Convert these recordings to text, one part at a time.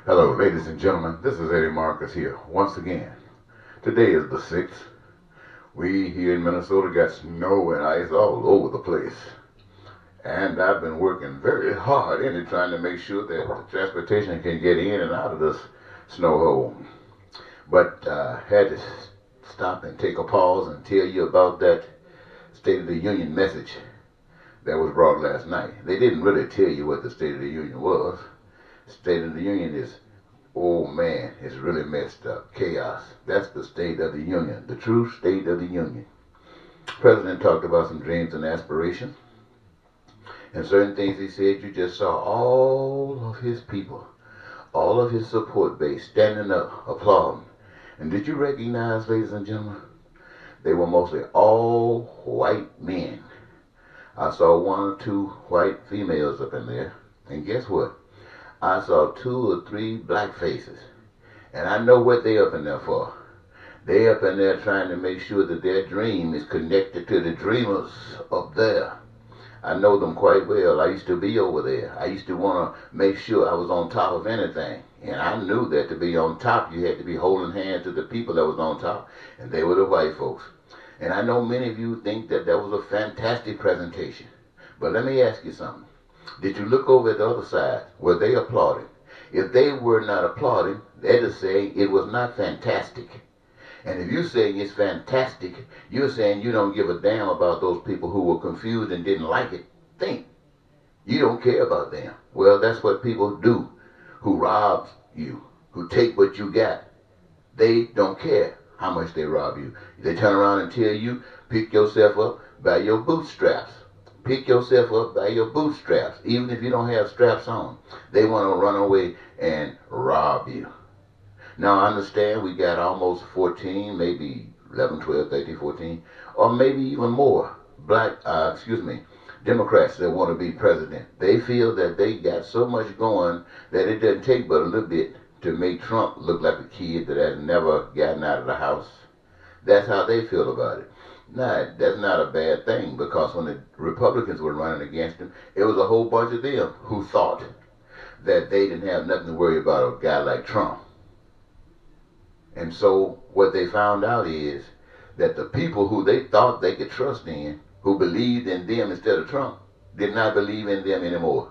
Hello, ladies and gentlemen. This is Eddie Marcus here once again. Today is the 6th. We here in Minnesota got snow and ice all over the place. And I've been working very hard in it trying to make sure that the transportation can get in and out of this snow hole. But had to stop and take a pause and tell you about that State of the Union message that was brought last night. They didn't really tell you what the State of the Union was. State of the Union is, oh man, it's really messed up. Chaos. That's the State of the Union, the true State of the Union. The President talked about some dreams and aspirations. And certain things he said, you just saw all of his people, all of his support base standing up, applauding. And did you recognize, ladies and gentlemen, they were mostly all white men. I saw one or two white females up in there. And guess what? I saw 2 or 3 black faces. And I know what they up in there for. They up in there trying to make sure that their dream is connected to the dreamers up there. I know them quite well. I used to be over there. I used to want to make sure I was on top of anything. And I knew that to be on top, you had to be holding hands to the people that was on top. And they were the white folks. And I know many of you think that that was a fantastic presentation. But let me ask you something. Did you look over at the other side? Were they applauding? If they were not applauding, they'd just say it was not fantastic. And if you're saying it's fantastic, you're saying you don't give a damn about those people who were confused and didn't like it. Think. You don't care about them. Well, that's what people do who rob you, who take what you got. They don't care how much they rob you. They turn around and tell you, pick yourself up by your bootstraps. Pick yourself up by your bootstraps, even if you don't have straps on. They want to run away and rob you. Now, I understand we got almost 14, maybe 11, 12, 13, 14, or maybe even more Democrats that want to be president. They feel that they got so much going that it doesn't take but a little bit to make Trump look like a kid that has never gotten out of the house. That's how they feel about it. Now, that's not a bad thing, because when the Republicans were running against him, it was a whole bunch of them who thought that they didn't have nothing to worry about a guy like Trump. And so what they found out is that the people who they thought they could trust in, who believed in them instead of Trump, did not believe in them anymore.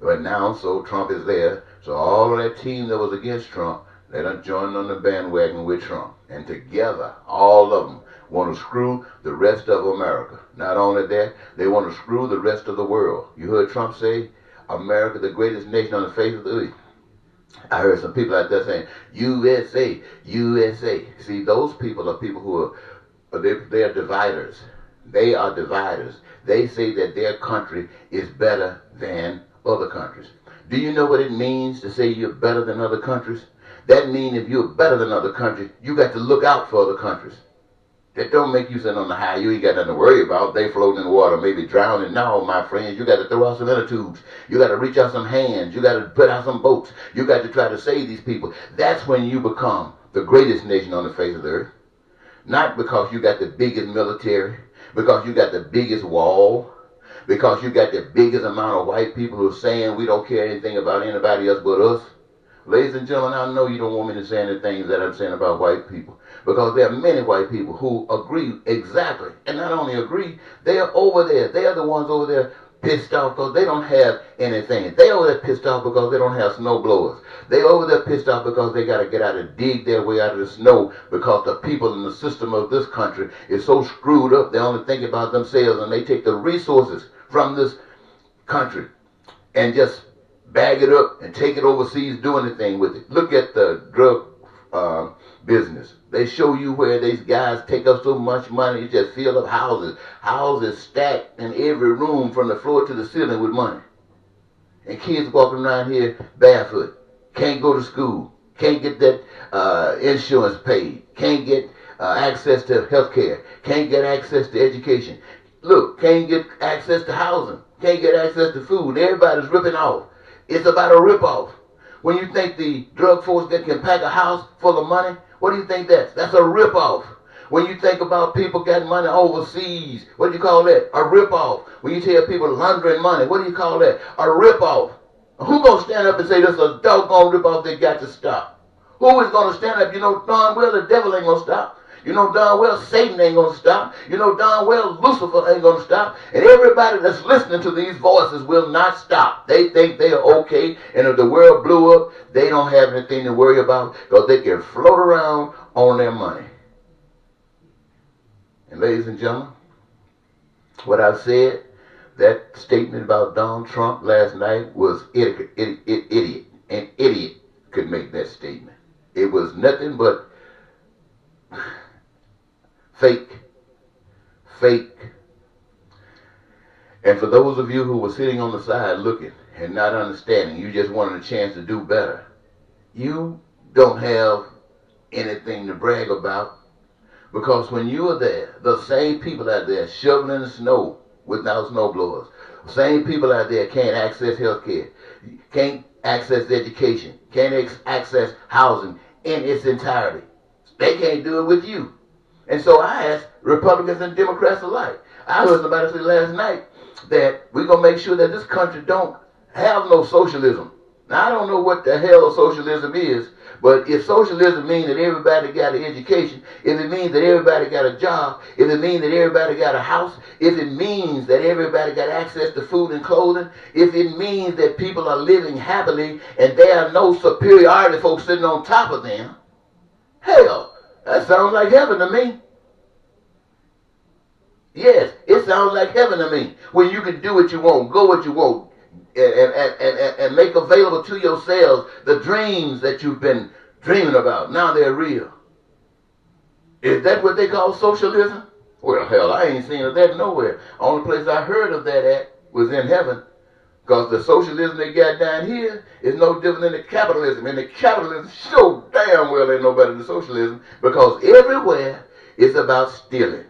But now, so Trump is there, so all of that team that was against Trump, they done joined on the bandwagon with Trump. And together, all of them want to screw the rest of America. Not only that, they want to screw the rest of the world. You heard Trump say, America, the greatest nation on the face of the earth. I heard some people out there saying, USA, USA. See, those people are people who are, they are dividers. They are dividers. They say that their country is better than other countries. Do you know what it means to say you're better than other countries? That means if you're better than other countries, you got to look out for other countries. That don't make you sit on the high. You ain't got nothing to worry about. They floating in the water, maybe drowning. No, my friends, you got to throw out some inner tubes. You got to reach out some hands. You got to put out some boats. You got to try to save these people. That's when you become the greatest nation on the face of the earth. Not because you got the biggest military, because you got the biggest wall, because you got the biggest amount of white people who are saying we don't care anything about anybody else but us. Ladies and gentlemen, I know you don't want me to say any things that I'm saying about white people, because there are many white people who agree exactly. And not only agree, they are over there. They are the ones over there pissed off because they don't have anything. They over there pissed off because they don't have snow blowers. They over there pissed off because they got to get out and dig their way out of the snow, because the people in the system of this country is so screwed up, they only think about themselves, and they take the resources from this country and just bag it up and take it overseas, do anything with it. Look at the drug business. They show you where these guys take up so much money, you just fill up houses. Houses stacked in every room from the floor to the ceiling with money. And kids walking around here barefoot. Can't go to school. Can't get that insurance paid. Can't get access to health care. Can't get access to education. Look, can't get access to housing. Can't get access to food. Everybody's ripping off. It's about a rip-off. When you think the drug force that can pack a house full of money, what do you think that's? That's a rip-off. When you think about people getting money overseas, what do you call that? A rip-off. When you tell people laundering money, what do you call that? A rip-off. Who gonna stand up and say this is a doggone ripoff they got to stop? Who is gonna stand up? You know darn well the devil ain't gonna stop. You know darn well Satan ain't gonna stop. You know darn well Lucifer ain't gonna stop. And everybody that's listening to these voices will not stop. They think they are okay, and if the world blew up, they don't have anything to worry about because they can float around on their money. And ladies and gentlemen, what I've said, that statement about Donald Trump last night was idiot. An idiot could make that statement. It was nothing but fake. And for those of you who were sitting on the side looking and not understanding, you just wanted a chance to do better, you don't have anything to brag about, because when you are there, the same people out there shoveling the snow without snow blowers, the same people out there can't access health care, can't access education, can't access housing in its entirety. They can't do it with you. And so I asked Republicans and Democrats alike. I heard somebody say last night that we're going to make sure that this country don't have no socialism. Now, I don't know what the hell socialism is, but if socialism means that everybody got an education, if it means that everybody got a job, if it means that everybody got a house, if it means that everybody got access to food and clothing, if it means that people are living happily and there are no superiority folks sitting on top of them, hell, that sounds like heaven to me. Yes, it sounds like heaven to me. When you can do what you want, go what you want, and make available to yourselves the dreams that you've been dreaming about. Now they're real. Is that what they call socialism? Well, hell, I ain't seen of that nowhere. Only place I heard of that at was in heaven. Because the socialism they got down here is no different than the capitalism. And the capitalism so damn well ain't no better than socialism, because everywhere it's about stealing.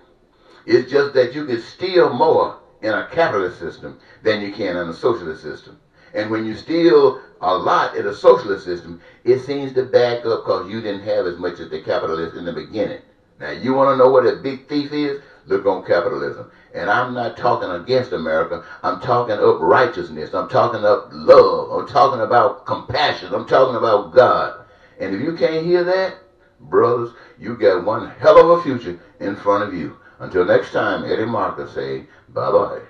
It's just that you can steal more in a capitalist system than you can in a socialist system. And when you steal a lot in a socialist system, it seems to back up because you didn't have as much as the capitalist in the beginning. Now, you want to know what a big thief is? Look on capitalism. And I'm not talking against America. I'm talking up righteousness. I'm talking up love. I'm talking about compassion. I'm talking about God. And if you can't hear that, brothers, you got one hell of a future in front of you. Until next time, Eddie Marcus say bye-bye.